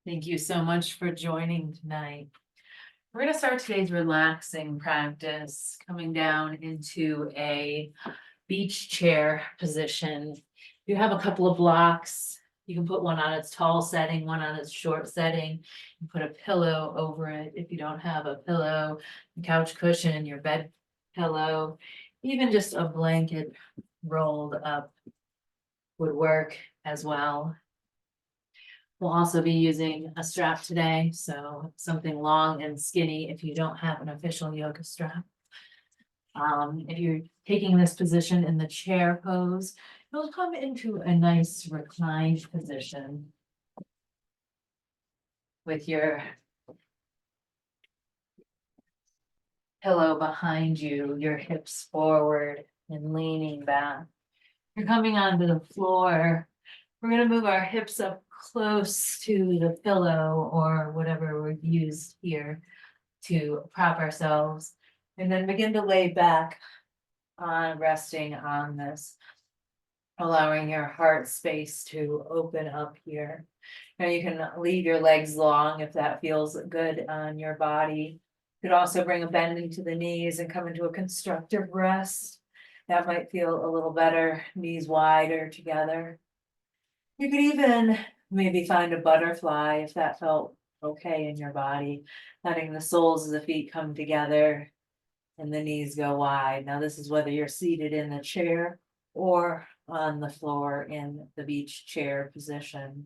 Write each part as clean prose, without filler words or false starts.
Thank you so much for joining tonight. We're going to start today's relaxing practice, coming down into a beach chair position. You have a couple of blocks. You can put one on its tall setting, one on its short setting. You put a pillow over it if you don't have a pillow, a couch cushion, your bed pillow, even just a blanket rolled up would work as well. We'll also be using a strap today, so something long and skinny if you don't have an official yoga strap. If you're taking this position in the chair pose, you'll come into a nice reclined position with your pillow behind you, your hips forward and leaning back. You're coming onto the floor. We're going to move our hips up close to the pillow or whatever we've used here to prop ourselves, and then begin to lay back on resting on this, allowing your heart space to open up here. Now you can leave your legs long if that feels good on your body. You could also bring a bend into the knees and come into a constructive rest. That might feel a little better, knees wider together. You could even maybe find a butterfly if that felt okay in your body, letting the soles of the feet come together and the knees go wide. Now, this is whether you're seated in the chair or on the floor in the beach chair position.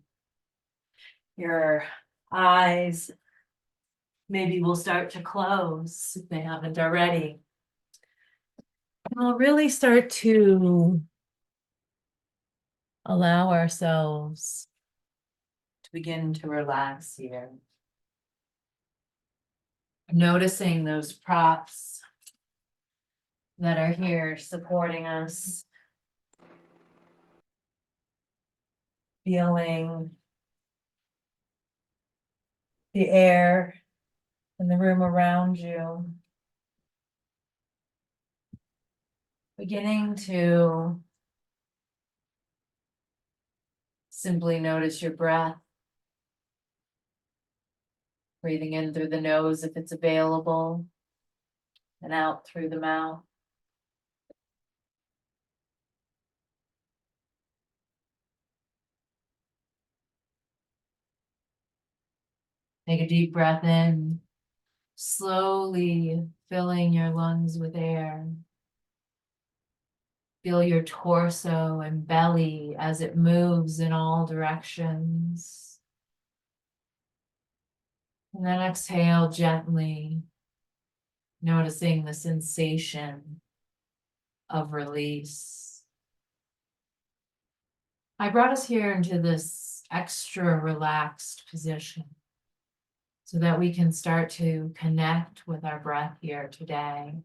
Your eyes maybe will start to close if they haven't already. And we'll really start to allow ourselves to begin to relax here. Noticing those props that are here supporting us. Feeling the air in the room around you. Beginning to simply notice your breath. Breathing in through the nose if it's available, and out through the mouth. Take a deep breath in, slowly filling your lungs with air. Feel your torso and belly as it moves in all directions. And then exhale gently, noticing the sensation of release. I brought us here into this extra relaxed position so that we can start to connect with our breath here today.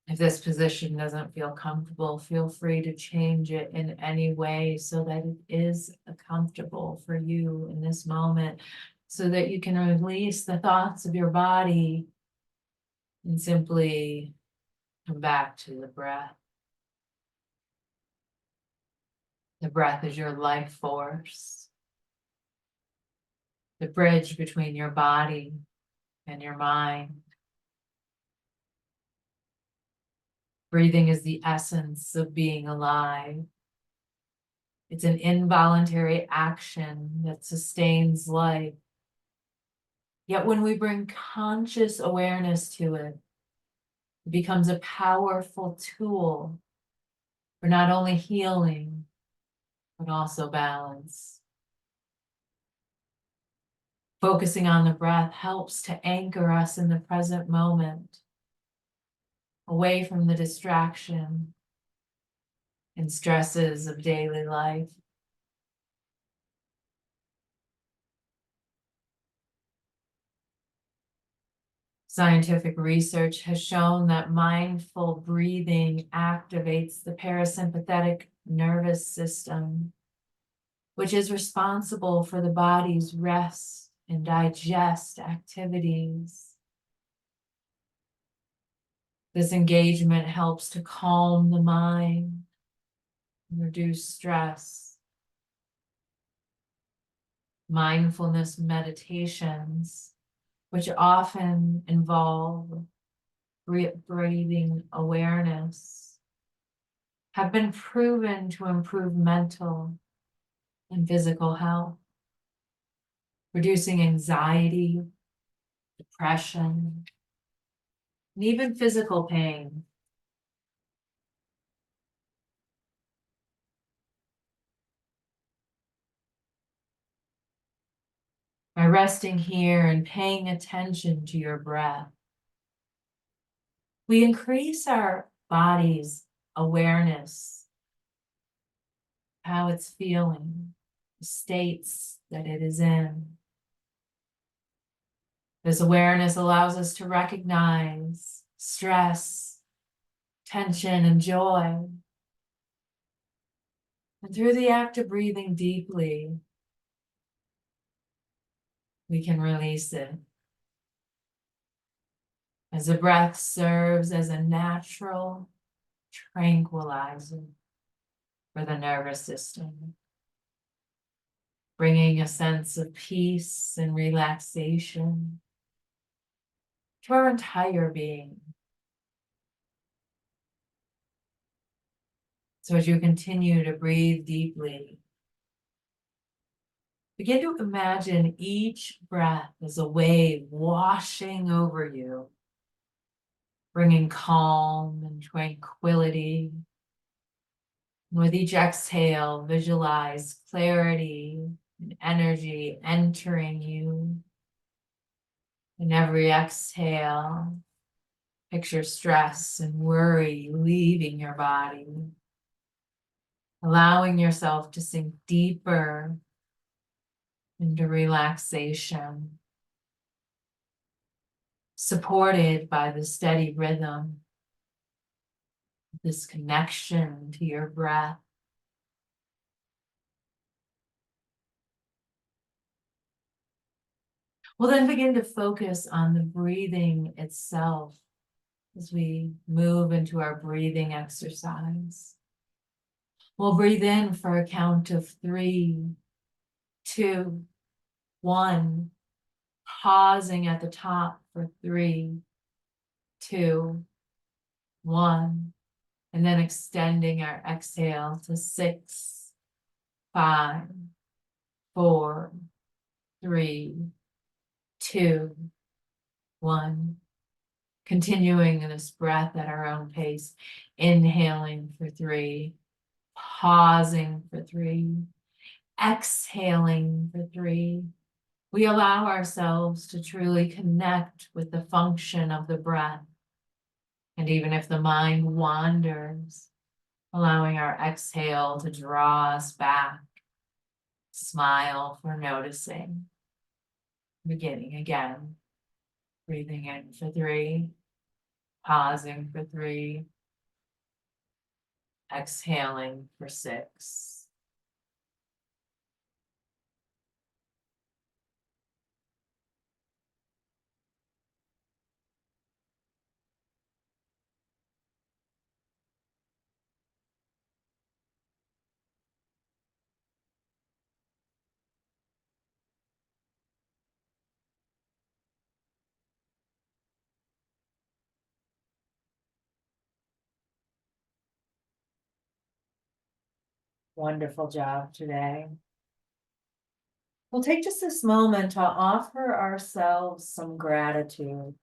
If this position doesn't feel comfortable, feel free to change it in any way so that it is comfortable for you in this moment, so that you can release the thoughts of your body and simply come back to the breath. The breath is your life force, the bridge between your body and your mind. Breathing is the essence of being alive. It's an involuntary action that sustains life. Yet when we bring conscious awareness to it, it becomes a powerful tool for not only healing, but also balance. Focusing on the breath helps to anchor us in the present moment, away from the distraction and stresses of daily life. Scientific research has shown that mindful breathing activates the parasympathetic nervous system, which is responsible for the body's rest and digest activities. This engagement helps to calm the mind, and reduce stress. mindfulness meditations, which often involve breathing awareness, have been proven to improve mental and physical health, reducing anxiety, depression, and even physical pain. By resting here and paying attention to your breath, we increase our body's awareness, how it's feeling, the states that it is in. This awareness allows us to recognize stress, tension, and joy. And through the act of breathing deeply, we can release it. As the breath serves as a natural tranquilizer for the nervous system, bringing a sense of peace and relaxation to our entire being. So as you continue to breathe deeply, begin to imagine each breath as a wave washing over you, bringing calm and tranquility. And with each exhale, visualize clarity and energy entering you. In every exhale, picture stress and worry leaving your body, allowing yourself to sink deeper into relaxation, supported by the steady rhythm, this connection to your breath. We'll then begin to focus on the breathing itself as we move into our breathing exercise. We'll breathe in for a count of 3, 2, 1, pausing at the top for 3, 2, 1, and then extending our exhale to 6, 5, 4, 3, 2, 1. Continuing this breath at our own pace, inhaling for 3, pausing for 3, exhaling for 3. We allow ourselves to truly connect with the function of the breath. And even if the mind wanders, allowing our exhale to draw us back. Smile for noticing. Beginning again. Breathing in for 3, pausing for 3, exhaling for 6. Wonderful job today. We'll take just this moment to offer ourselves some gratitude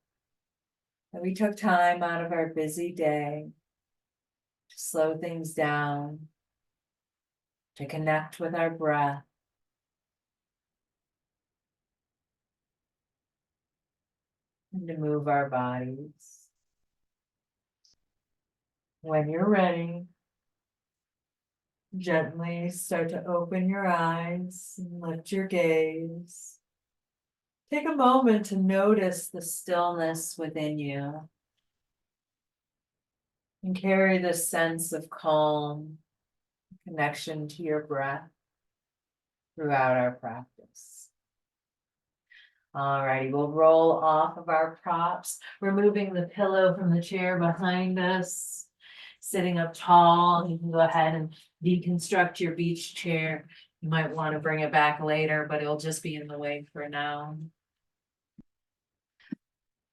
that we took time out of our busy day to slow things down, to connect with our breath, and to move our bodies. When you're ready, gently start to open your eyes and lift your gaze. Take a moment to notice the stillness within you and carry this sense of calm, connection to your breath throughout our practice. Alrighty, we'll roll off of our props, removing the pillow from the chair behind us, sitting up tall. You can go ahead and deconstruct your beach chair. You might want to bring it back later, but it'll just be in the way for now.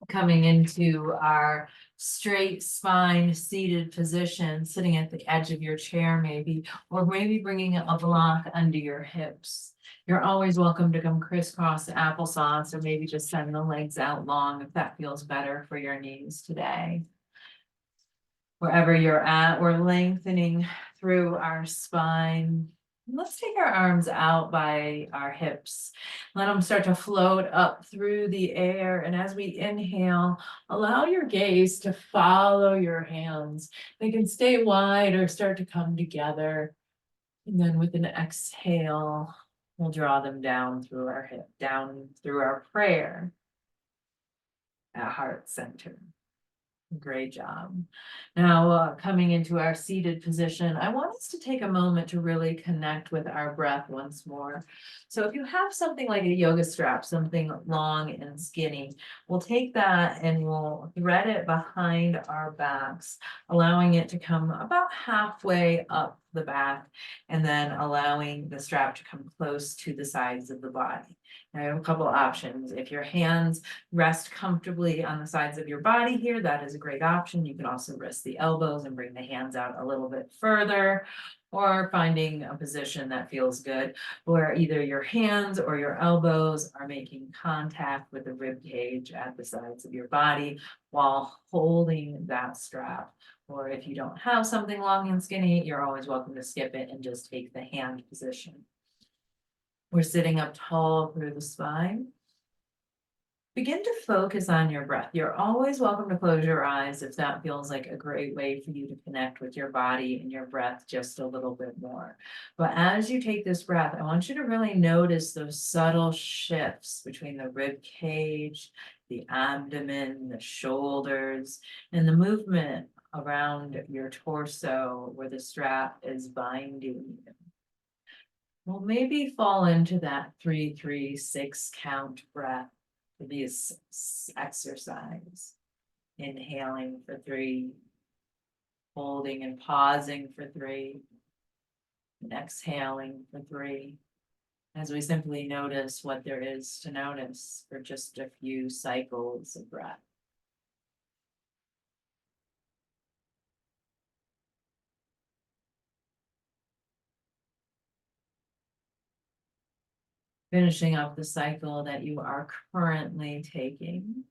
Coming into our straight spine seated position, sitting at the edge of your chair maybe, or maybe bringing a block under your hips. You're always welcome to come crisscross applesauce, or maybe just send the legs out long if that feels better for your knees today. Wherever you're at, we're lengthening through our spine. Let's take our arms out by our hips. Let them start to float up through the air. And as we inhale, allow your gaze to follow your hands. They can stay wide or start to come together. And then with an exhale, we'll draw them down through our hip, down through our prayer at heart center. Great job. Now, coming into our seated position, I want us to take a moment to really connect with our breath once more. So if you have something like a yoga strap, something long and skinny, we'll take that and we'll thread it behind our backs, allowing it to come about halfway up the back, and then allowing the strap to come close to the sides of the body. I have a couple options. If your hands rest comfortably on the sides of your body here, that is a great option. You can also rest the elbows and bring the hands out a little bit further, or finding a position that feels good, where either your hands or your elbows are making contact with the rib cage at the sides of your body while holding that strap. Or if you don't have something long and skinny, you're always welcome to skip it and just take the hand position. We're sitting up tall through the spine. Begin to focus on your breath. You're always welcome to close your eyes if that feels like a great way for you to connect with your body and your breath just a little bit more. But as you take this breath, I want you to really notice those subtle shifts between the rib cage, the abdomen, the shoulders, and the movement around your torso where the strap is binding you. Well, maybe fall into that 3-3-6 count breath for this exercise. Inhaling for 3, holding and pausing for 3, and exhaling for 3. As we simply notice what there is to notice for just a few cycles of breath. Finishing up the cycle that you are currently taking.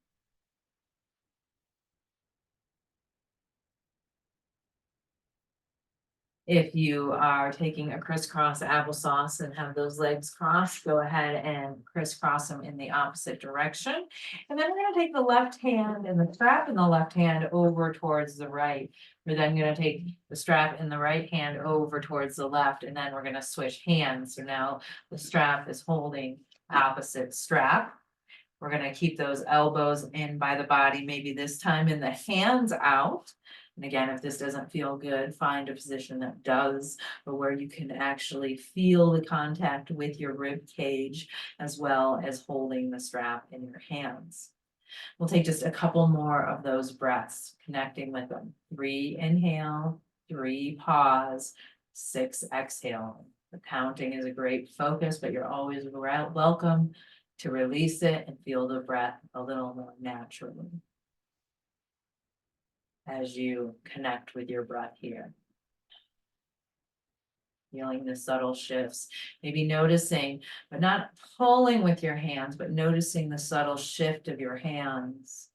If you are taking a crisscross applesauce and have those legs crossed, go ahead and crisscross them in the opposite direction. And then we're going to take the left hand and the strap in the left hand over towards the right. We're then going to take the strap in the right hand over towards the left, and then we're going to switch hands. So now the strap is holding opposite strap. We're going to keep those elbows in by the body, maybe this time in the hands out. And again, if this doesn't feel good, find a position that does, or where you can actually feel the contact with your rib cage, as well as holding the strap in your hands. We'll take just a couple more of those breaths, connecting with them. 3 inhale, 3 pause, 6 exhale. The counting is a great focus, but you're always welcome to release it and feel the breath a little more naturally as you connect with your breath here. Feeling the subtle shifts, maybe noticing, but not pulling with your hands, but noticing the subtle shift of your hands,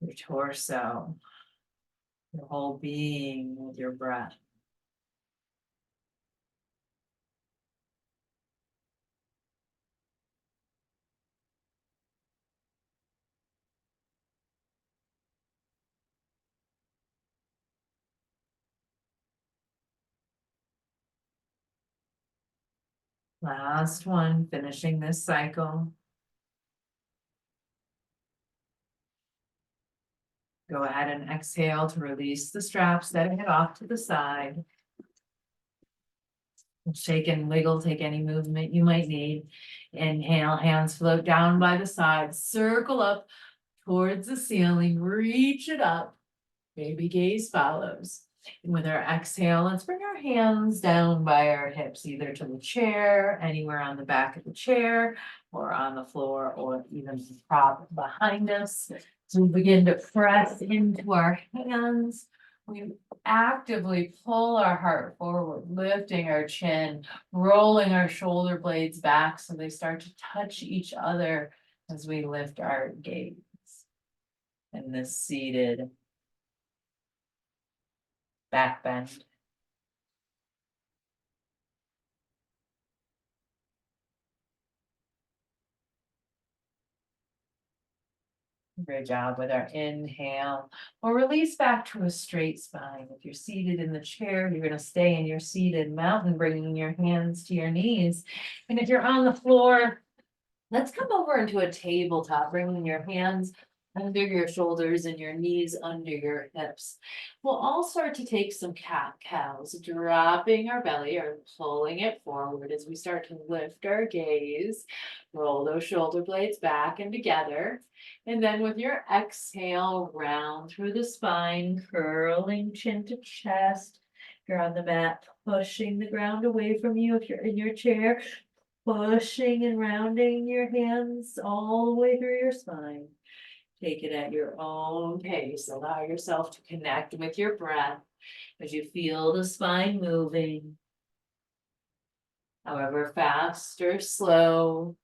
your torso, your whole being with your breath. Last one, finishing this cycle. Go ahead and exhale to release the strap, setting it off to the side. Shake and wiggle, take any movement you might need. Inhale, hands float down by the sides, circle up towards the ceiling, reach it up. Baby gaze follows. With our exhale, let's bring our hands down by our hips, either to the chair, anywhere on the back of the chair, or on the floor, or even the prop behind us. So we begin to press into our hands. We actively pull our heart forward, lifting our chin, rolling our shoulder blades back so they start to touch each other as we lift our gaze. In this seated back bend. Great job with our inhale. We'll release back to a straight spine. If you're seated in the chair, you're going to stay in your seated mountain, bringing your hands to your knees. And if you're on the floor, let's come over into a tabletop, bringing your hands under your shoulders and your knees under your hips. We'll all start to take some cat-cows, dropping our belly or pulling it forward as we start to lift our gaze. Roll those shoulder blades back and together. And then with your exhale, round through the spine, curling chin to chest. If you're on the mat, pushing the ground away from you. If you're in your chair, pushing and rounding your hands all the way through your spine. Take it at your own pace. Allow yourself to connect with your breath as you feel the spine moving. However fast or slow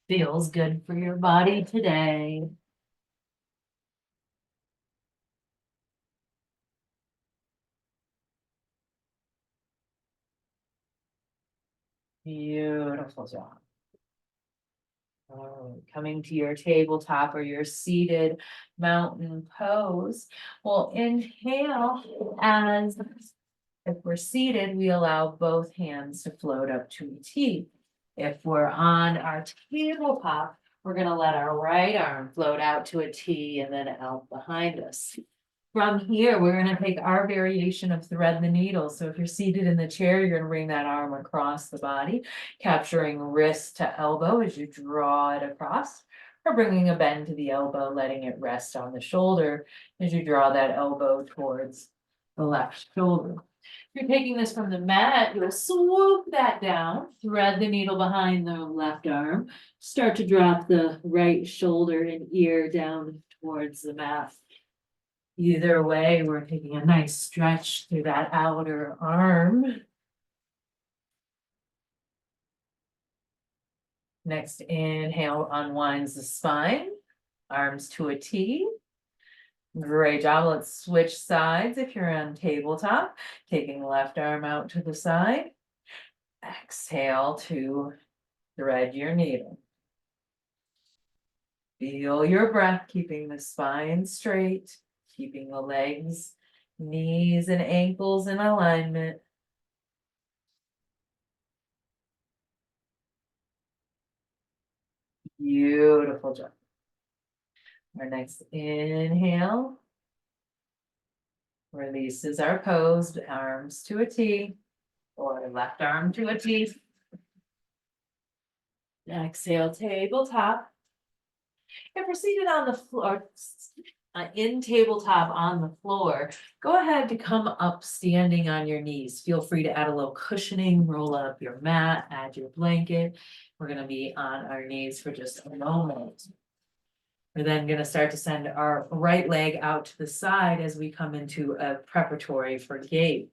feels good for your body today. Beautiful job. Coming to your tabletop or your seated mountain pose. We'll inhale as if we're seated, we allow both hands to float up to a T. If we're on our tabletop, we're going to let our right arm float out to a T and then out behind us. From here, we're going to take our variation of thread the needle. So if you're seated in the chair, you're going to bring that arm across the body, capturing wrist to elbow as you draw it across, or bringing a bend to the elbow, letting it rest on the shoulder as you draw that elbow towards the left shoulder. If you're taking this from the mat, you'll swoop that down, thread the needle behind the left arm, start to drop the right shoulder and ear down towards the mat. Either way, we're taking a nice stretch through that outer arm. Next inhale unwinds the spine, arms to a T. Great job. Let's switch sides if you're on tabletop. Taking the left arm out to the side. Exhale to thread your needle. Feel your breath, keeping the spine straight, keeping the legs, knees, and ankles in alignment. Beautiful job. Our next inhale releases our pose, arms to a T, or left arm to a T. Exhale, tabletop. If we're seated on the floor, in tabletop on the floor, go ahead to come up standing on your knees. Feel free to add a little cushioning, roll up your mat, add your blanket. We're going to be on our knees for just a moment. We're then going to start to send our right leg out to the side as we come into a preparatory for gate.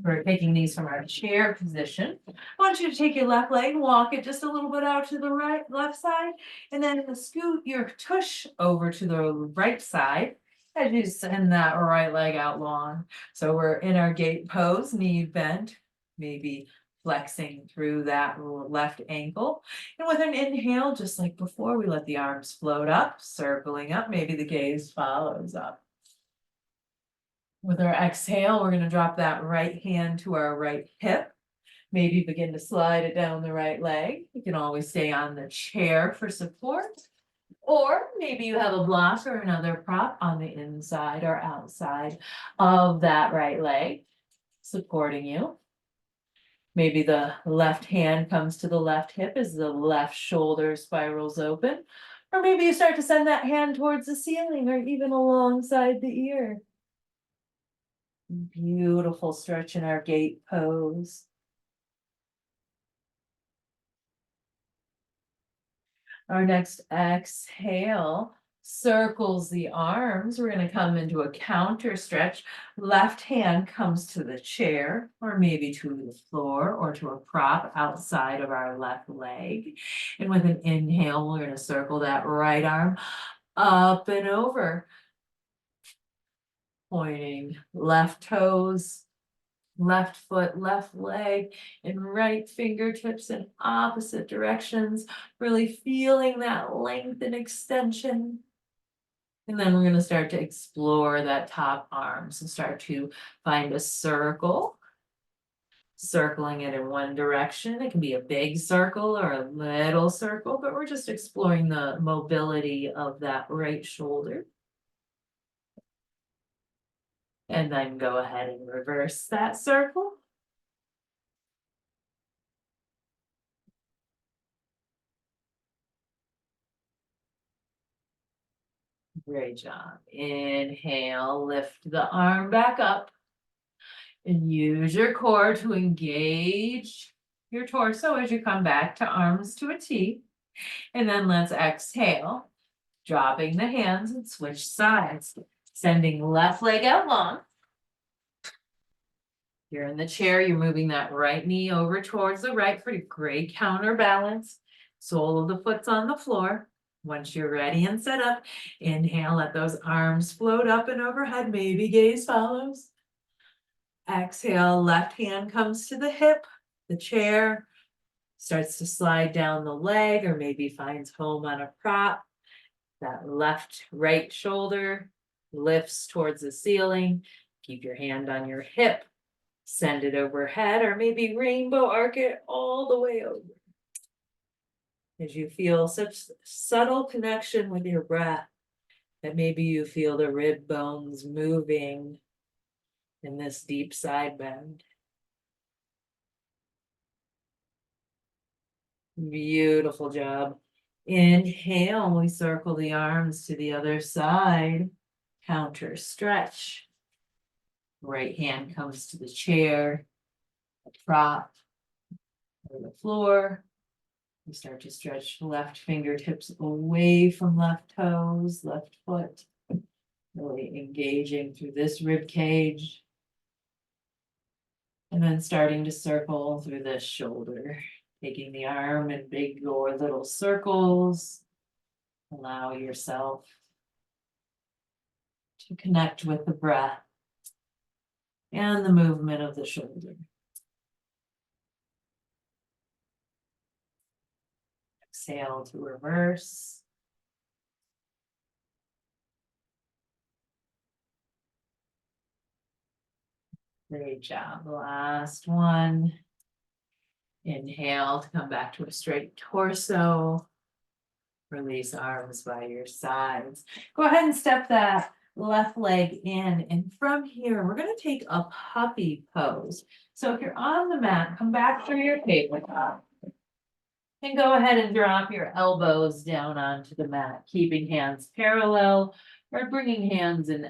We're taking these from our chair position. I want you to take your left leg, walk it just a little bit out to the left side, and then scoot your tush over to the right side as you send that right leg out long. So we're in our gate pose, knee bent, maybe flexing through that left ankle. And with an inhale, just like before, we let the arms float up, circling up. Maybe the gaze follows up. With our exhale, we're going to drop that right hand to our right hip. Maybe begin to slide it down the right leg. You can always stay on the chair for support. Or maybe you have a block or another prop on the inside or outside of that right leg, supporting you. Maybe the left hand comes to the left hip as the left shoulder spirals open. Or maybe you start to send that hand towards the ceiling or even alongside the ear. Beautiful stretch in our gate pose. Our next exhale circles the arms. We're going to come into a counter stretch. Left hand comes to the chair or maybe to the floor or to a prop outside of our left leg. And with an inhale, we're going to circle that right arm up and over, pointing left toes, left foot, left leg, and right fingertips in opposite directions, really feeling that length and extension. And then we're going to start to explore that top arm. So start to find a circle, circling it in one direction. It can be a big circle or a little circle, but we're just exploring the mobility of that right shoulder. And then go ahead and reverse that circle. Great job. Inhale, lift the arm back up and use your core to engage your torso as you come back to arms to a T. And then let's exhale, dropping the hands and switch sides, sending left leg out long. You're in the chair, you're moving that right knee over towards the right for your great counterbalance. Sole of the foot's on the floor. Once you're ready and set up, inhale, let those arms float up and overhead, maybe gaze follows. Exhale, left hand comes to the hip, the chair starts to slide down the leg or maybe finds home on a prop. That left right shoulder lifts towards the ceiling. Keep your hand on your hip, send it overhead or maybe rainbow arc it all the way over. As you feel such subtle connection with your breath that maybe you feel the rib bones moving in this deep side bend. Beautiful job. Inhale, we circle the arms to the other side. Counter stretch. Right hand comes to the chair, a prop, or the floor. You start to stretch left fingertips away from left toes, left foot, really engaging through this rib cage. And then starting to circle through this shoulder, taking the arm in big or little circles. Allow yourself to connect with the breath and the movement of the shoulder. Exhale to reverse. Great job. Last one. Inhale to come back to a straight torso. Release arms by your sides. Go ahead and step that left leg in. And from here, we're going to take a puppy pose. So if you're on the mat, come back through your tabletop. And go ahead and drop your elbows down onto the mat, keeping hands parallel or bringing hands in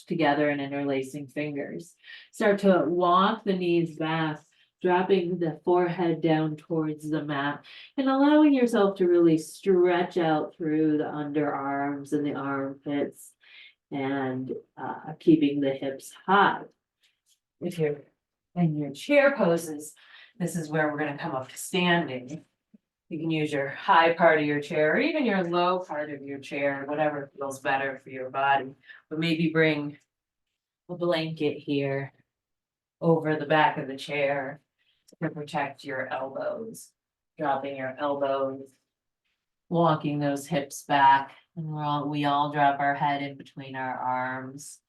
together and interlacing fingers. Start to walk the knees back, dropping the forehead down towards the mat and allowing yourself to really stretch out through the underarms and the armpits and keeping the hips high. If you're in your chair poses, this is where we're going to come up to standing. You can use your high part of your chair or even your low part of your chair, whatever feels better for your body. But maybe bring a blanket here over the back of the chair to protect your elbows. Dropping your elbows, walking those hips back. And we all drop our head in between our arms,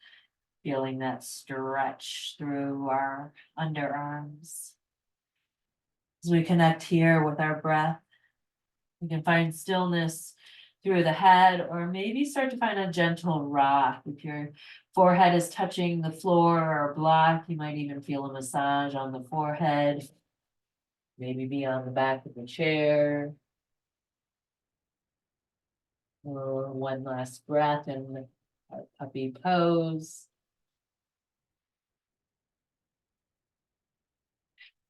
feeling that stretch through our underarms. As we connect here with our breath, we can find stillness through the head, or maybe start to find a gentle rock. If your forehead is touching the floor or a block, you might even feel a massage on the forehead. Maybe be on the back of the chair. Or one last breath in our puppy pose.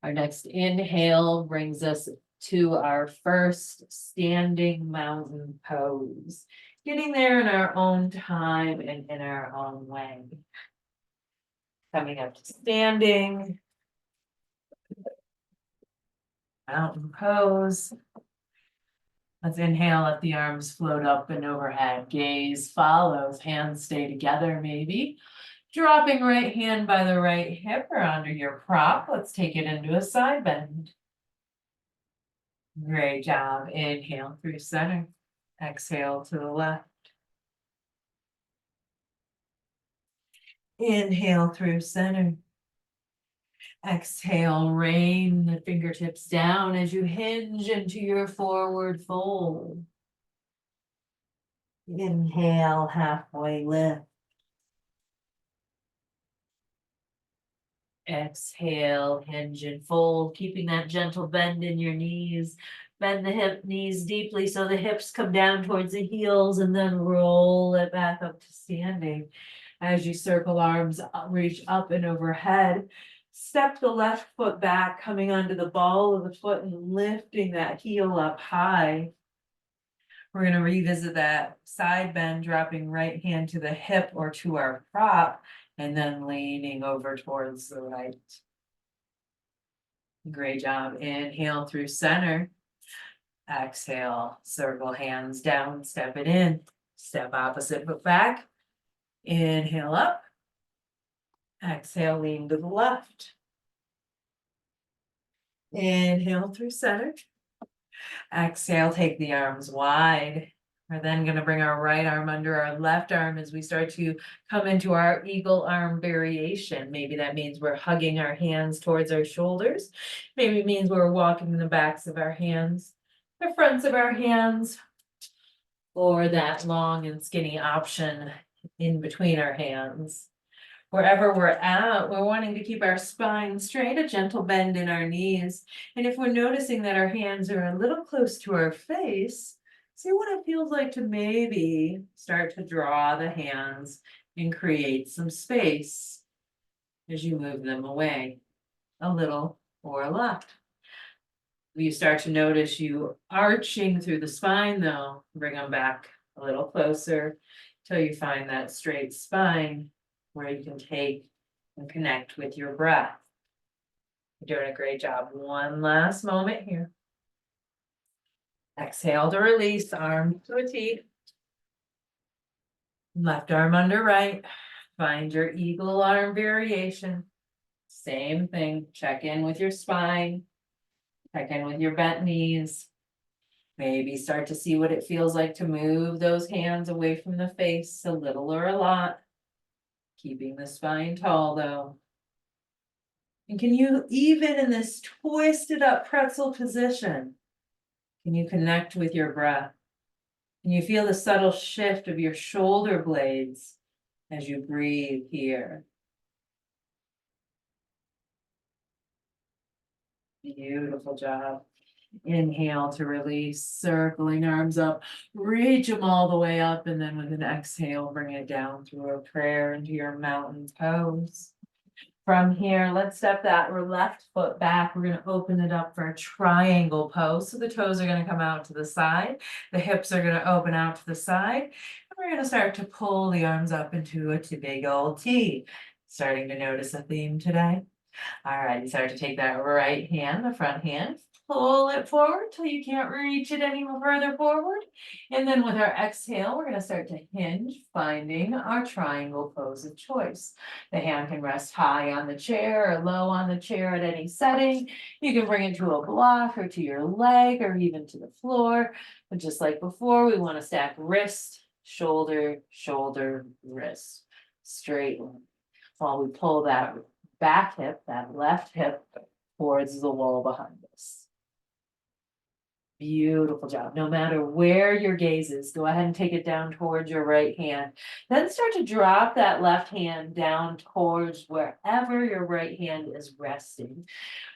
Our next inhale brings us to our first standing mountain pose. Getting there in our own time and in our own way. Coming up to standing. Mountain pose. Let's inhale, let the arms float up and overhead. Gaze follows, hands stay together maybe. Dropping right hand by the right hip or under your prop. Let's take it into a side bend. Great job. Inhale through center. Exhale to the left. Inhale through center. Exhale, rain the fingertips down as you hinge into your forward fold. Inhale, halfway lift. Exhale, hinge and fold, keeping that gentle bend in your knees. Bend the knees deeply so the hips come down towards the heels and then roll it back up to standing. As you circle arms, reach up and overhead. Step the left foot back, coming onto the ball of the foot and lifting that heel up high. We're going to revisit that side bend, dropping right hand to the hip or to our prop, and then leaning over towards the right. Great job. Inhale through center. Exhale, circle hands down, step it in. Step opposite foot back. Inhale up. Exhale, lean to the left. Inhale through center. Exhale, take the arms wide. We're then going to bring our right arm under our left arm as we start to come into our eagle arm variation. Maybe that means we're hugging our hands towards our shoulders. Maybe it means we're walking the backs of our hands, the fronts of our hands, or that long and skinny option in between our hands. Wherever we're at, we're wanting to keep our spine straight, a gentle bend in our knees. And if we're noticing that our hands are a little close to our face, see what it feels like to maybe start to draw the hands and create some space as you move them away a little or a lot. You start to notice you arching through the spine though, bring them back a little closer till you find that straight spine where you can take and connect with your breath. You're doing a great job. One last moment here. Exhale to release, arm to a T. Left arm under right. Find your eagle arm variation. Same thing, check in with your spine. Check in with your bent knees. Maybe start to see what it feels like to move those hands away from the face a little or a lot. Keeping the spine tall though. And can you, even in this twisted up pretzel position, can you connect with your breath? Can you feel the subtle shift of your shoulder blades as you breathe here? Beautiful job. Inhale to release, circling arms up, reach them all the way up, and then with an exhale, bring it down through a prayer into your mountain pose. From here, let's step that left foot back. We're going to open it up for a triangle pose. So the toes are going to come out to the side. The hips are going to open out to the side. And we're going to start to pull the arms up into a big old T. Starting to notice a theme today. All right, you start to take that right hand, the front hand, pull it forward till you can't reach it any further forward. And then with our exhale, we're going to start to hinge, finding our triangle pose of choice. The hand can rest high on the chair or low on the chair at any setting. You can bring it to a block or to your leg or even to the floor. But just like before, we want to stack wrist, shoulder, shoulder, wrist, straight while we pull that back hip, that left hip, towards the wall behind us. Beautiful job. No matter where your gaze is, go ahead and take it down towards your right hand. Then start to drop that left hand down towards wherever your right hand is resting.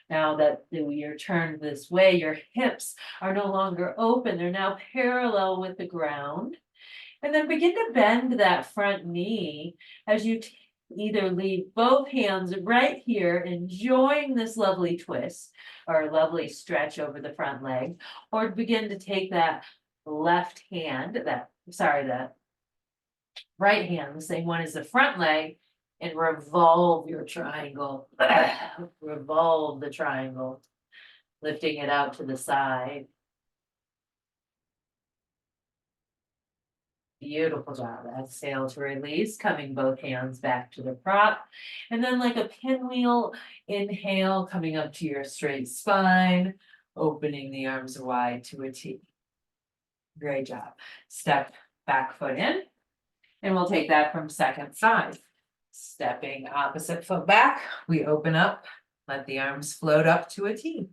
Now that you're turned this way, your hips are no longer open. They're now parallel with the ground. And then begin to bend that front knee as you Either leave both hands right here, enjoying this lovely twist or lovely stretch over the front leg, or begin to take that left hand, that right hand, the same one as the front leg, and revolve your triangle. Revolve the triangle, lifting it out to the side. Beautiful job. Exhale to release, coming both hands back to the prop. And then like a pinwheel, inhale, coming up to your straight spine, opening the arms wide to a T. Great job. Step back foot in, and we'll take that from second side. Stepping opposite foot back, we open up, let the arms float up to a T.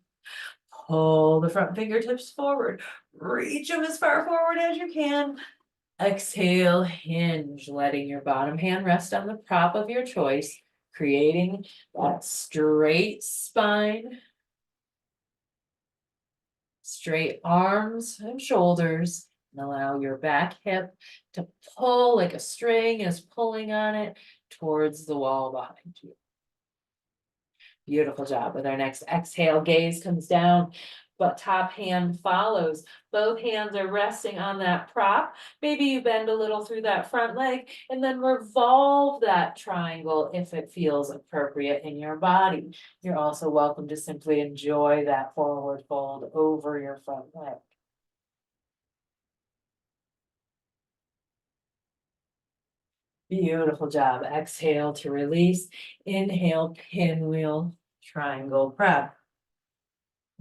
Pull the front fingertips forward, reach them as far forward as you can. Exhale, hinge, letting your bottom hand rest on the prop of your choice, creating that straight spine, straight arms and shoulders, and allow your back hip to pull like a string is pulling on it towards the wall behind you. Beautiful job. With our next exhale, gaze comes down, but top hand follows. Both hands are resting on that prop. Maybe you bend a little through that front leg and then revolve that triangle if it feels appropriate in your body. You're also welcome to simply enjoy that forward fold over your front leg. Beautiful job. Exhale to release. Inhale, pinwheel, triangle prep.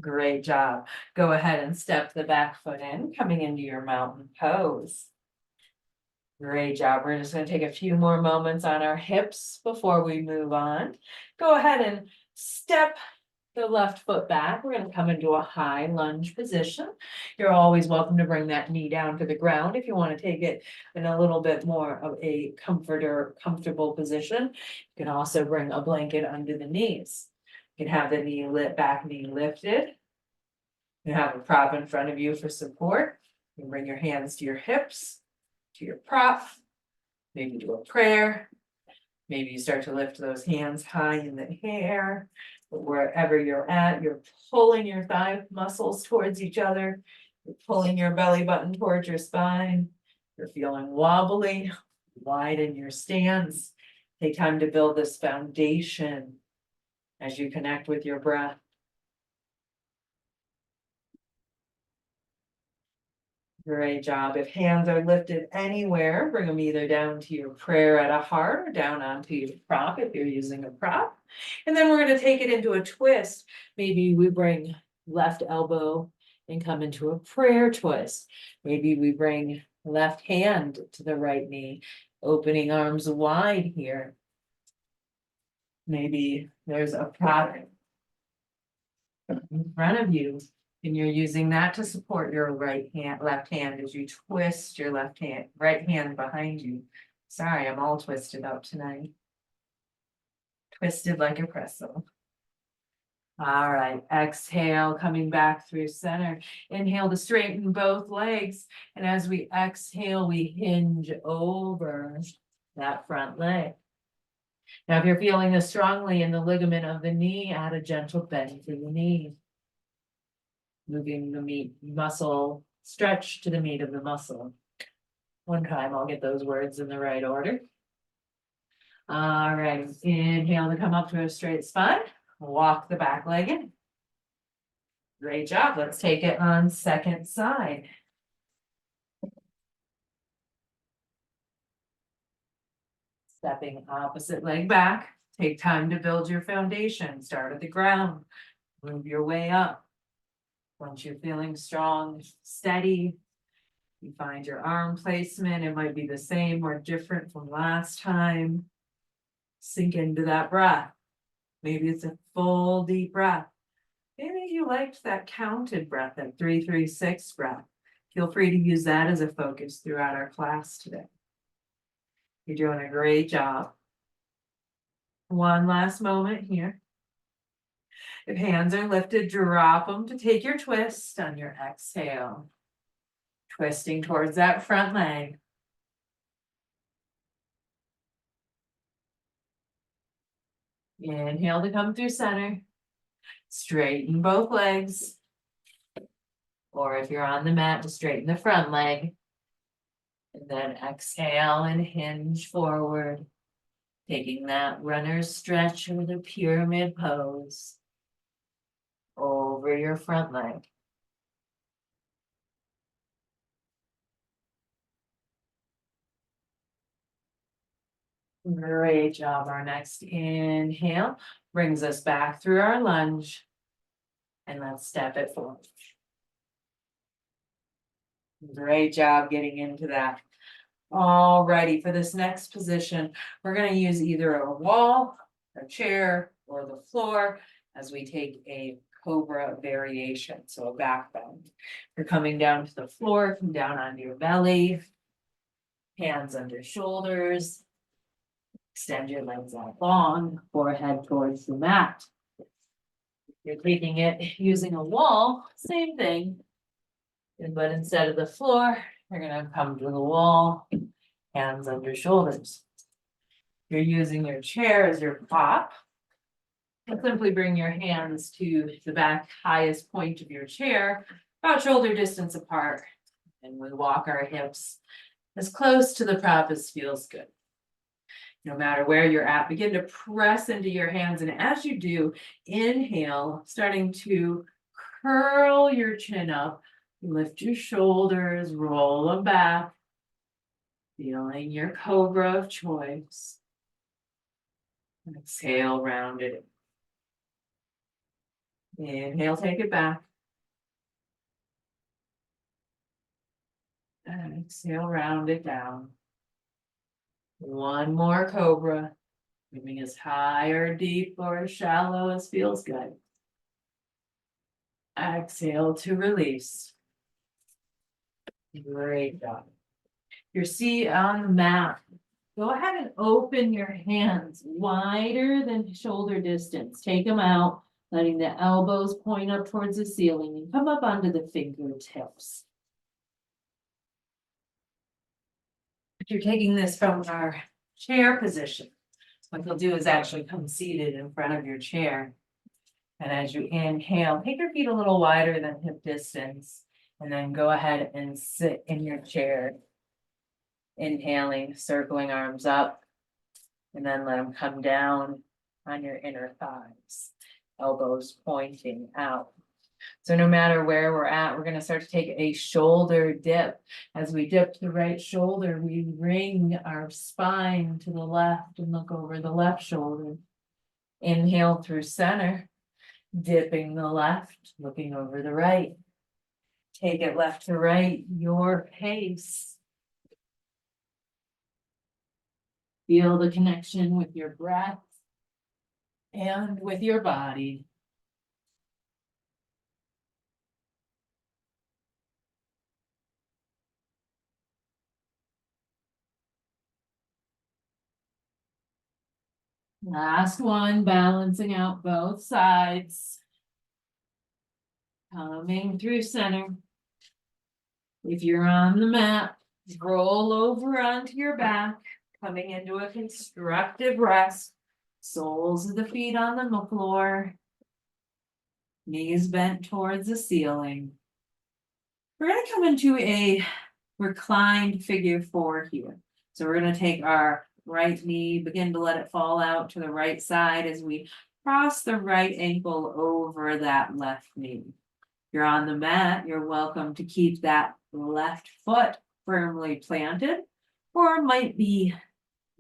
Great job. Go ahead and step the back foot in, coming into your mountain pose. Great job. We're just going to take a few more moments on our hips before we move on. Go ahead and step the left foot back. We're going to come into a high lunge position. You're always welcome to bring that knee down to the ground if you want to take it in a little bit more of a comfortable position. You can also bring a blanket under the knees. You can have the back knee lifted. You have a prop in front of you for support. You can bring your hands to your hips, to your prop, maybe do a prayer. Maybe you start to lift those hands high in the air. But wherever you're at, you're pulling your thigh muscles towards each other. You're pulling your belly button towards your spine. You're feeling wobbly, widen your stance. Take time to build this foundation as you connect with your breath. Great job. If hands are lifted anywhere, bring them either down to your prayer at a heart or down onto your prop if you're using a prop. And then we're going to take it into a twist. Maybe we bring left elbow and come into a prayer twist. Maybe we bring left hand to the right knee, opening arms wide here. Maybe there's a prop in front of you, and you're using that to support your left hand as you twist your right hand behind you. Sorry, I'm all twisted up tonight. Twisted like a pretzel. All right, exhale, coming back through center. Inhale to straighten both legs. And as we exhale, we hinge over that front leg. Now, if you're feeling this strongly in the ligament of the knee, add a gentle bend to the knee. Moving the muscle stretch to the meat of the muscle. One time, I'll get those words in the right order. All right, inhale to come up to a straight spine. Walk the back leg in. Great job. Let's take it on second side. Stepping opposite leg back. Take time to build your foundation. Start at the ground. Move your way up. Once you're feeling strong, steady, you find your arm placement. It might be the same or different from last time. Sink into that breath. Maybe it's a full deep breath. Maybe you liked that counted breath, that 3-3-6 breath. Feel free to use that as a focus throughout our class today. You're doing a great job. One last moment here. If hands are lifted, drop them to take your twist on your exhale. Twisting towards that front leg. Inhale to come through center. Straighten both legs. Or if you're on the mat, to straighten the front leg. And then exhale and hinge forward. Taking that runner's stretch or the pyramid pose over your front leg. Great job. Our next inhale brings us back through our lunge. And let's step it forward. Great job getting into that. Alrighty, for this next position, we're going to use either a wall, a chair, or the floor as we take a cobra variation, so a back bend. You're coming down to the floor, come down onto your belly, hands under shoulders, extend your legs out long, forehead towards the mat. You're taking it using a wall, same thing, but instead of the floor, you're going to come to the wall, hands under shoulders. You're using your chair as your prop. And simply bring your hands to the back highest point of your chair, about shoulder distance apart. And we walk our hips as close to the prop as feels good. No matter where you're at, begin to press into your hands. And as you do, inhale, starting to curl your chin up, lift your shoulders, roll them back, feeling your cobra of choice. Exhale, round it in. Inhale, take it back. And exhale, round it down. One more cobra, moving as high or deep or as shallow as feels good. Exhale to release. Great job. Your seat on the mat. Go ahead and open your hands wider than shoulder distance. Take them out, letting the elbows point up towards the ceiling and come up onto the fingertips. If you're taking this from our chair position, what you'll do is actually come seated in front of your chair. And as you inhale, take your feet a little wider than hip distance, and then go ahead and sit in your chair. Inhaling, circling arms up, and then let them come down on your inner thighs, elbows pointing out. So no matter where we're at, we're going to start to take a shoulder dip. As we dip the right shoulder, we bring our spine to the left and look over the left shoulder. Inhale through center, dipping the left, looking over the right. Take it left to right, your pace. Feel the connection with your breath and with your body. Last one, balancing out both sides. Coming through center. If you're on the mat, roll over onto your back, coming into a constructive rest. Soles of the feet on the floor. Knees bent towards the ceiling. We're going to come into a reclined figure four here. So we're going to take our right knee, begin to let it fall out to the right side as we cross the right ankle over that left knee. If you're on the mat, you're welcome to keep that left foot firmly planted, or it might be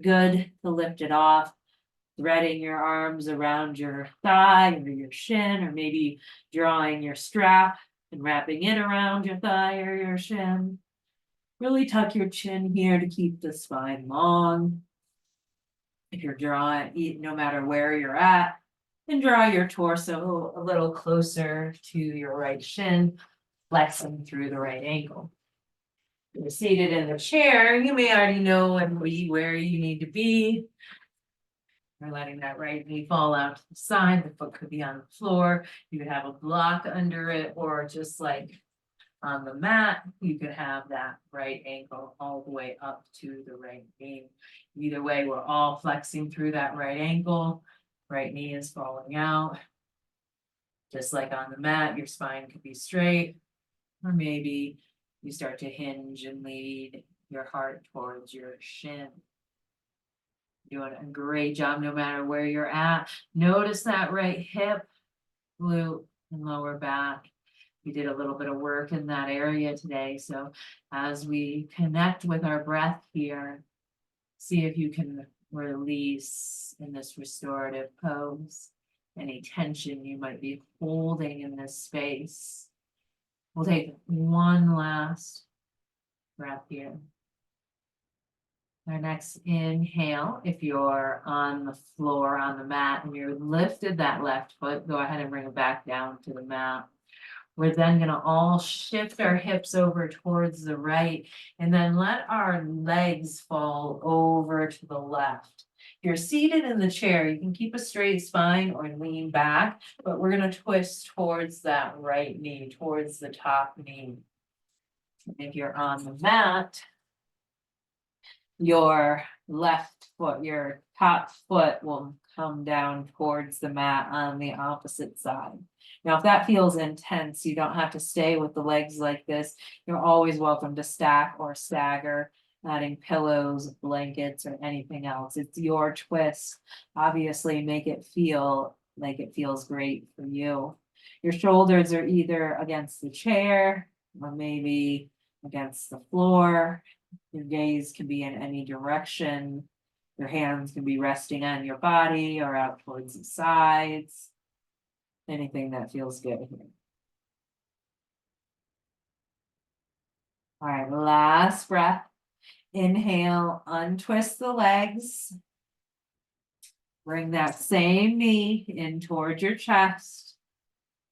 good to lift it off, threading your arms around your thigh or your shin, or maybe drawing your strap and wrapping it around your thigh or your shin. Really tuck your chin here to keep the spine long. If you're drawing, no matter where you're at, and draw your torso a little closer to your right shin, flexing through the right ankle. If you're seated in the chair, you may already know and be where you need to be. You're letting that right knee fall out to the side. The foot could be on the floor. You could have a block under it, or just like on the mat, you could have that right ankle all the way up to the right knee. Either way, we're all flexing through that right ankle. Right knee is falling out. Just like on the mat, your spine could be straight, or maybe you start to hinge and lead your heart towards your shin. Doing a great job no matter where you're at. Notice that right hip, glute, and lower back. We did a little bit of work in that area today. So as we connect with our breath here, see if you can release in this restorative pose any tension you might be holding in this space. We'll take one last breath here. Our next inhale, if you're on the floor on the mat and you're lifted that left foot, go ahead and bring it back down to the mat. We're then going to all shift our hips over towards the right and then let our legs fall over to the left. If you're seated in the chair, you can keep a straight spine or lean back, but we're going to twist towards that right knee, towards the top knee. If you're on the mat, your left foot, your top foot will come down towards the mat on the opposite side. Now, if that feels intense, you don't have to stay with the legs like this. You're always welcome to stack or stagger, adding pillows, blankets, or anything else. It's your twist. Obviously, make it feel like it feels great for you. Your shoulders are either against the chair or maybe against the floor. Your gaze can be in any direction. Your hands can be resting on your body or out towards the sides. Anything that feels good here. All right, last breath. Inhale, untwist the legs. Bring that same knee in towards your chest.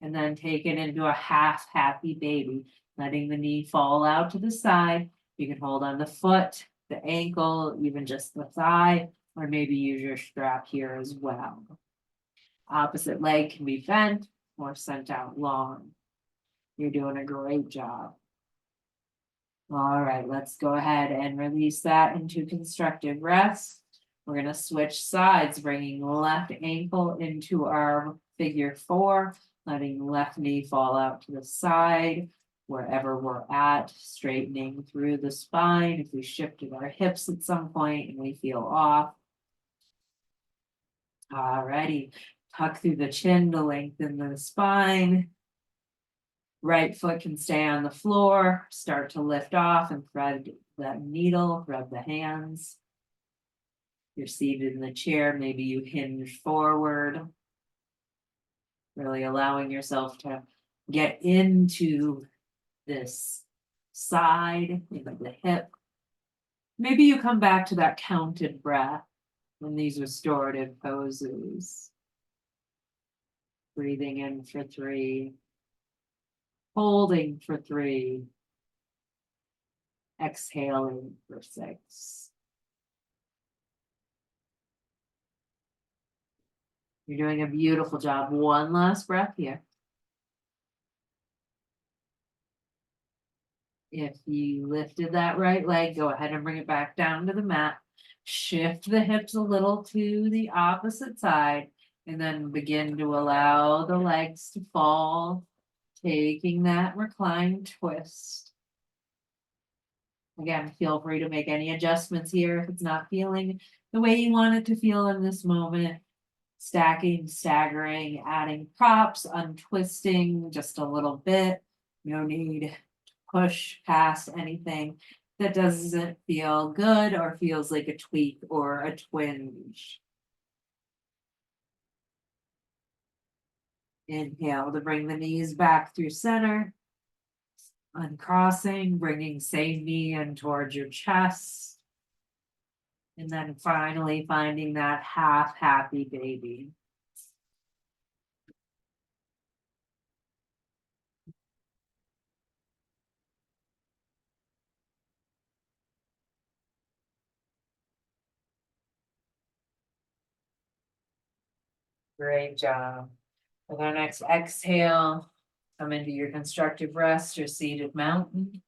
And then take it into a half happy baby, letting the knee fall out to the side. You can hold on the foot, the ankle, even just the thigh, or maybe use your strap here as well. Opposite leg can be bent or sent out long. You're doing a great job. All right, let's go ahead and release that into constructive rest. We're going to switch sides, bringing left ankle into our figure 4, letting left knee fall out to the side, wherever we're at, straightening through the spine. If we shifted our hips at some point and we feel off. All righty, tuck through the chin to lengthen the spine. Right foot can stay on the floor, start to lift off and thread that needle, rub the hands. You're seated in the chair, maybe you hinge forward. Really allowing yourself to get into this side, into the hip. Maybe you come back to that counted breath in these restorative poses. Breathing in for 3. Holding for 3. Exhaling for 6. You're doing a beautiful job. One last breath here. If you lifted that right leg, go ahead and bring it back down to the mat. Shift the hips a little to the opposite side, and then begin to allow the legs to fall, taking that reclined twist. Again, feel free to make any adjustments here if it's not feeling the way you want it to feel in this moment. Stacking, staggering, adding props, untwisting just a little bit. No need to push past anything that doesn't feel good or feels like a tweak or a twinge. Inhale to bring the knees back through center. Uncrossing, bringing same knee in towards your chest. And then finally finding that half happy baby. Great job. With our next exhale, come into your constructive rest or seated mountain.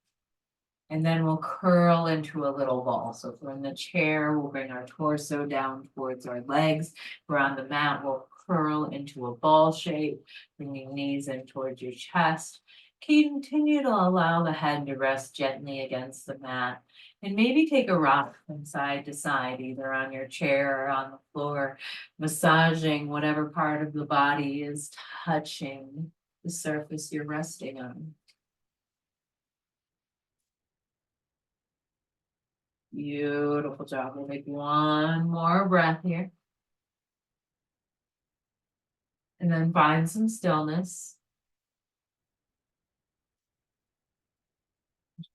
And then we'll curl into a little ball. So if we're in the chair, we'll bring our torso down towards our legs. If we're on the mat, we'll curl into a ball shape, bringing knees in towards your chest. Continue to allow the head to rest gently against the mat. And maybe take a rock from side to side, either on your chair or on the floor, massaging whatever part of the body is touching the surface you're resting on. Beautiful job. We'll make one more breath here. And then find some stillness.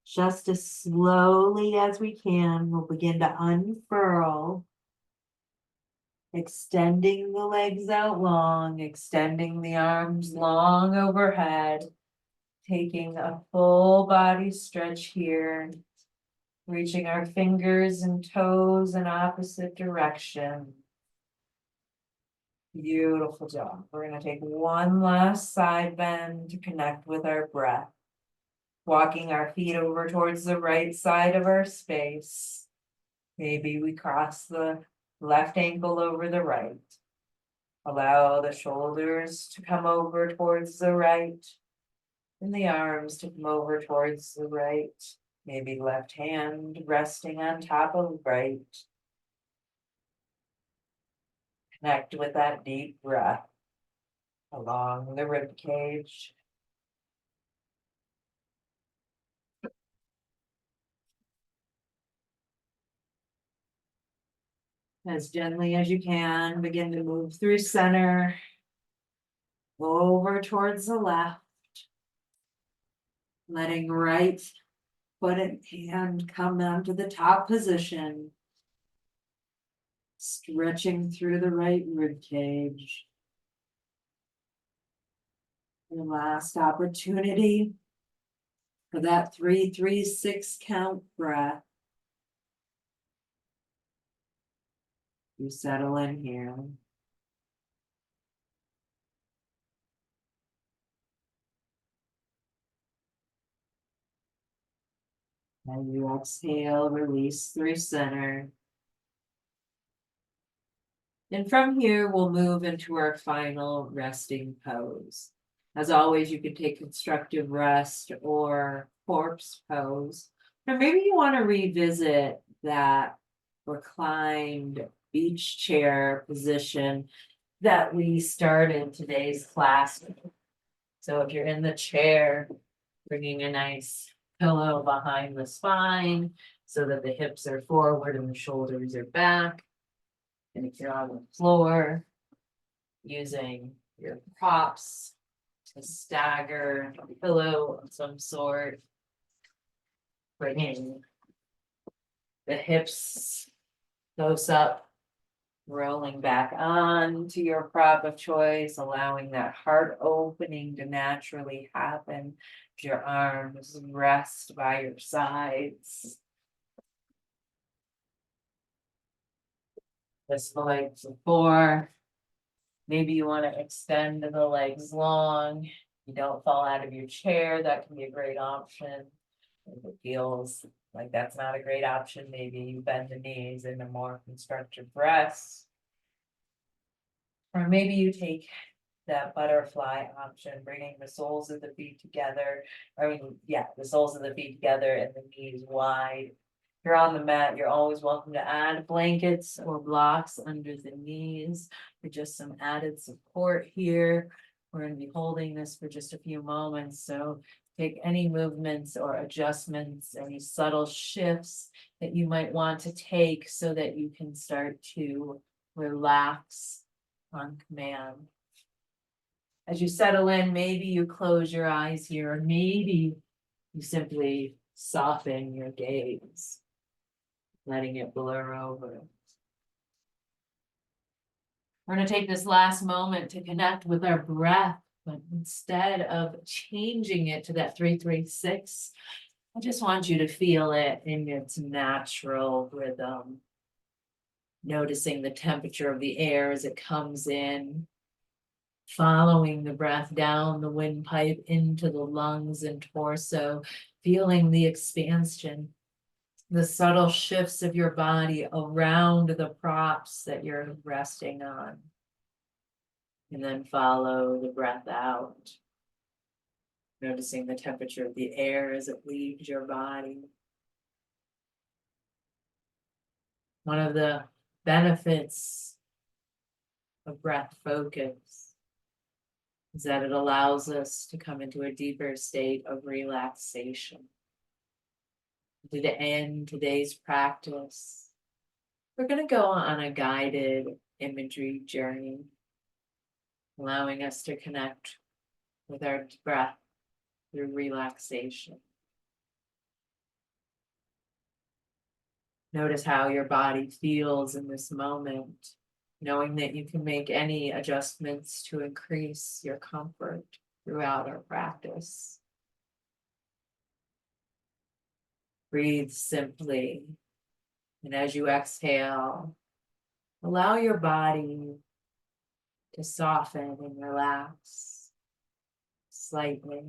Just as slowly as we can, we'll begin to unfurl. Extending the legs out long, extending the arms long overhead. Taking a full body stretch here. Reaching our fingers and toes in opposite direction. Beautiful job. We're going to take one last side bend to connect with our breath. Walking our feet over towards the right side of our space. Maybe we cross the left ankle over the right. Allow the shoulders to come over towards the right. And the arms to come over towards the right. Maybe left hand resting on top of right. Connect with that deep breath along the rib cage. As gently as you can, begin to move through center. Over towards the left. Letting right foot and hand come onto the top position. Stretching through the right rib cage. Your last opportunity for that 3-3-6 count breath. You settle in here. And you exhale, release through center. And from here, we'll move into our final resting pose. As always, you can take constructive rest or corpse pose. Or maybe you want to revisit that reclined beach chair position that we started today's class. So if you're in the chair, bringing a nice pillow behind the spine so that the hips are forward and the shoulders are back. And if you're on the floor, using your props to stagger a pillow of some sort, bringing the hips close up, rolling back on to your prop of choice, allowing that heart opening to naturally happen. Your arms rest by your sides. Just like before, maybe you want to extend the legs long. You don't fall out of your chair. That can be a great option. If it feels like that's not a great option, maybe you bend the knees into more constructive rest. Or maybe you take that butterfly option, bringing the soles of the feet together. The soles of the feet together and the knees wide. If you're on the mat, you're always welcome to add blankets or blocks under the knees for just some added support here. We're going to be holding this for just a few moments, so take any movements or adjustments, any subtle shifts that you might want to take so that you can start to relax on command. As you settle in, maybe you close your eyes here, or maybe you simply soften your gaze, letting it blur over. We're going to take this last moment to connect with our breath, but instead of changing it to that 3-3-6, I just want you to feel it in its natural rhythm. Noticing the temperature of the air as it comes in, Following the breath down the windpipe into the lungs and torso, feeling the expansion, the subtle shifts of your body around the props that you're resting on. And then follow the breath out, noticing the temperature of the air as it leaves your body. One of the benefits of breath focus is that it allows us to come into a deeper state of relaxation. To end today's practice, we're going to go on a guided imagery journey, allowing us to connect with our breath through relaxation. Notice how your body feels in this moment, knowing that you can make any adjustments to increase your comfort throughout our practice. Breathe simply, and as you exhale, allow your body to soften and relax slightly.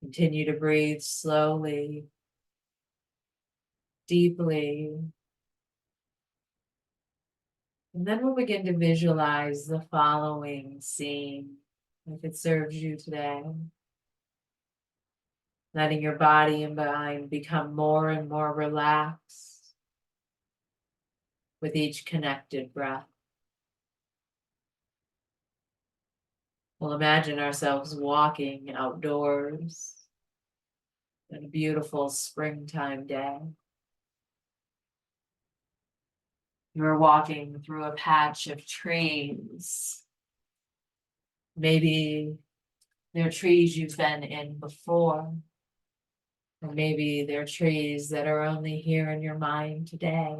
Continue to breathe slowly, deeply. And then we'll begin to visualize the following scene, if it serves you today. Letting your body and mind become more and more relaxed with each connected breath. We'll imagine ourselves walking outdoors on a beautiful springtime day. You're walking through a patch of trees. Maybe they're trees you've been in before, or maybe they're trees that are only here in your mind today.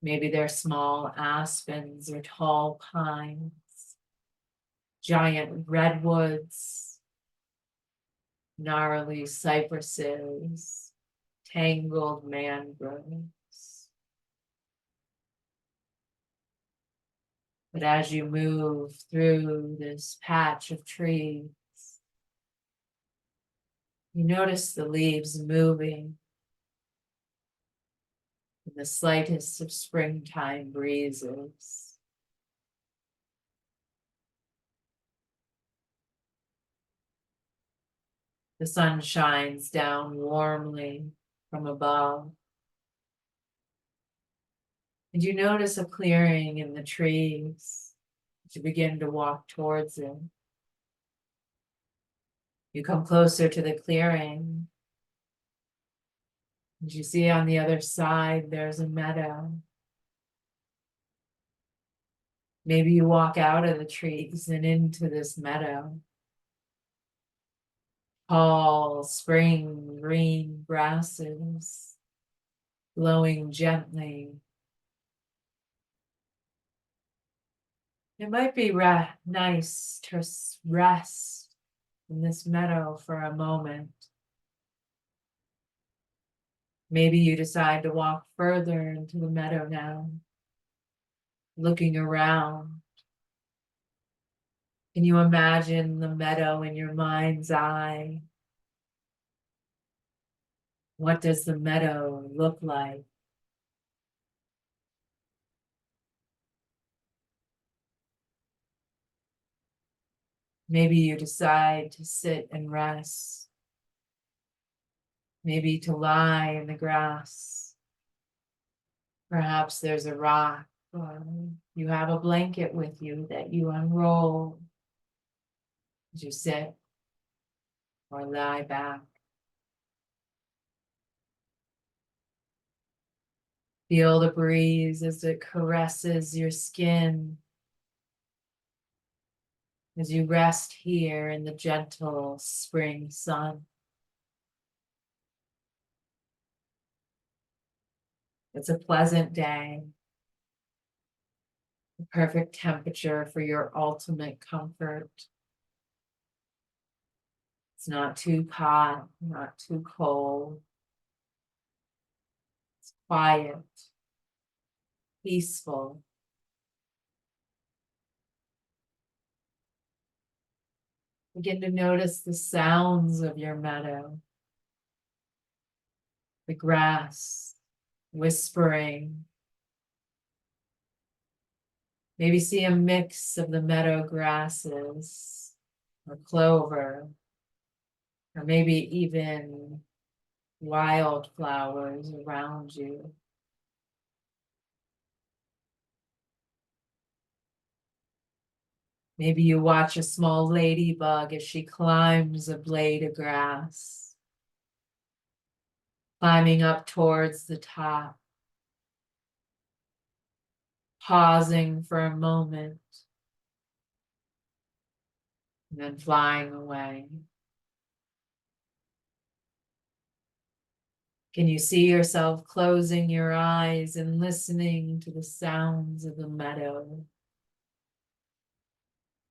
Maybe they're small aspens or tall pines, giant redwoods, gnarly cypresses, tangled mangroves. But as you move through this patch of trees, you notice the leaves moving in the slightest of springtime breezes. The sun shines down warmly from above. And you notice a clearing in the trees as you begin to walk towards it. You come closer to the clearing. As you see on the other side, there's a meadow. Maybe you walk out of the trees and into this meadow. Tall spring green grasses blowing gently. It might be nice to rest in this meadow for a moment. Maybe you decide to walk further into the meadow now, looking around. Can you imagine the meadow in your mind's eye? What does the meadow look like? Maybe you decide to sit and rest. Maybe to lie in the grass. Perhaps there's a rock, or you have a blanket with you that you unroll as you sit or lie back. Feel the breeze as it caresses your skin as you rest here in the gentle spring sun. It's a pleasant day, the perfect temperature for your ultimate comfort. It's not too hot, not too cold. It's quiet, peaceful, Begin to notice the sounds of your meadow, the grass whispering. Maybe see a mix of the meadow grasses or clover, or maybe even wildflowers around you. Maybe you watch a small ladybug as she climbs a blade of grass, climbing up towards the top, pausing for a moment, and then flying away. Can you see yourself closing your eyes and listening to the sounds of the meadow?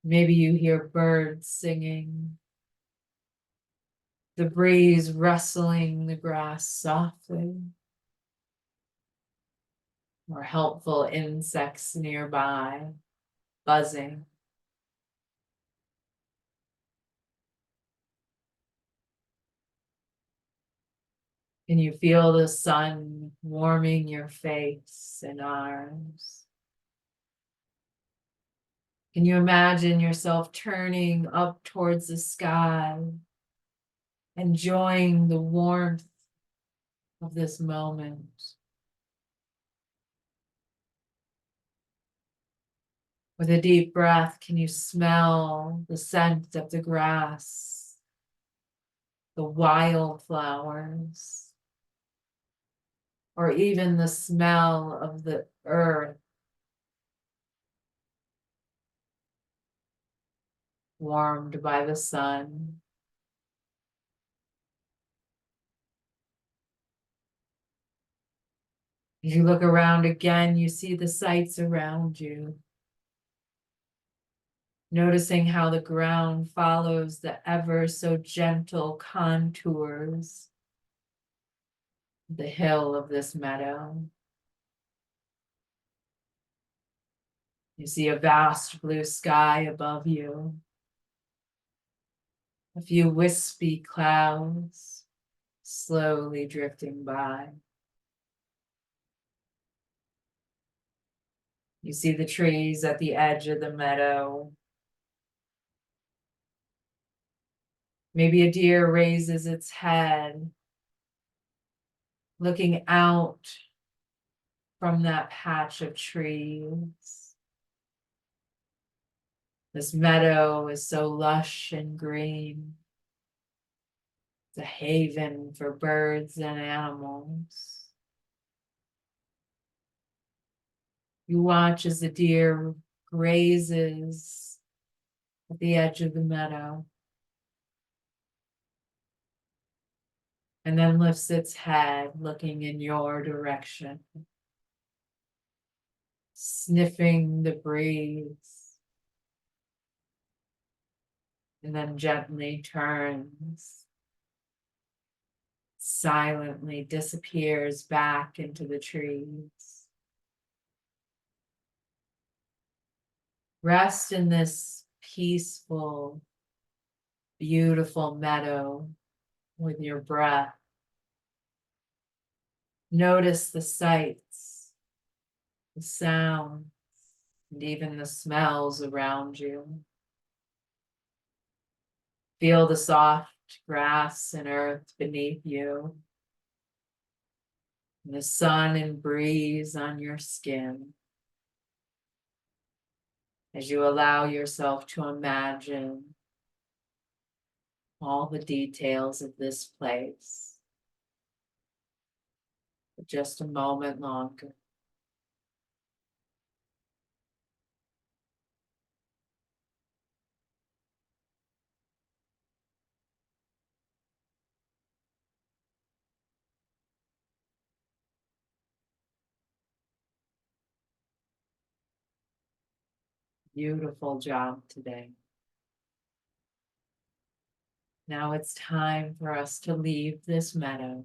Maybe you hear birds singing, the breeze rustling the grass softly, or helpful insects nearby buzzing. Can you feel the sun warming your face and arms? Can you imagine yourself turning up towards the sky, enjoying the warmth of this moment? With a deep breath, can you smell the scent of the grass, the wildflowers, or even the smell of the earth warmed by the sun? As you look around again, you see the sights around you, noticing how the ground follows the ever so gentle contours of the hill of this meadow. You see a vast blue sky above you, a few wispy clouds slowly drifting by. You see the trees at the edge of the meadow. Maybe a deer raises its head, looking out from that patch of trees. This meadow is so lush and green. It's a haven for birds and animals. You watch as the deer grazes at the edge of the meadow and then lifts its head, looking in your direction, sniffing the breeze, and then gently turns, silently disappears back into the trees. Rest in this peaceful, beautiful meadow with your breath. Notice the sights, the sounds, and even the smells around you. Feel the soft grass and earth beneath you, and the sun and breeze on your skin as you allow yourself to imagine all the details of this place for just a moment longer. Beautiful job today. Now it's time for us to leave this meadow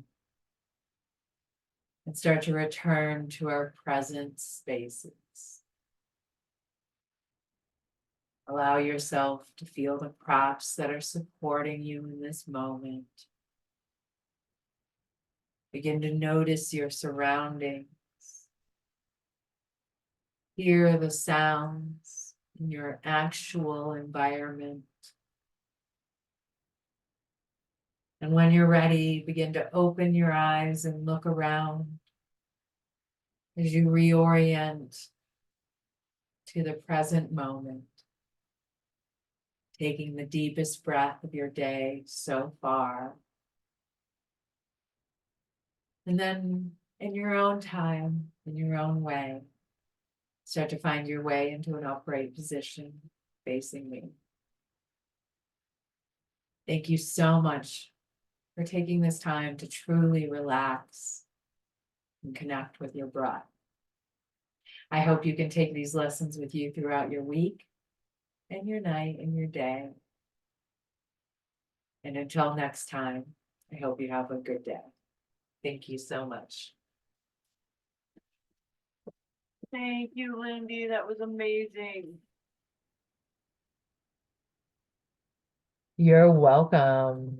and start to return to our present spaces. Allow yourself to feel the props that are supporting you in this moment. Begin to notice your surroundings. Hear the sounds in your actual environment. And when you're ready, begin to open your eyes and look around as you reorient to the present moment, taking the deepest breath of your day so far. And then in your own time, in your own way, start to find your way into an upright position facing me. Thank you so much for taking this time to truly relax and connect with your breath. I hope you can take these lessons with you throughout your week and your night and your day. And until next time, I hope you have a good day. Thank you so much. Thank you, Lindy. That was amazing. You're welcome.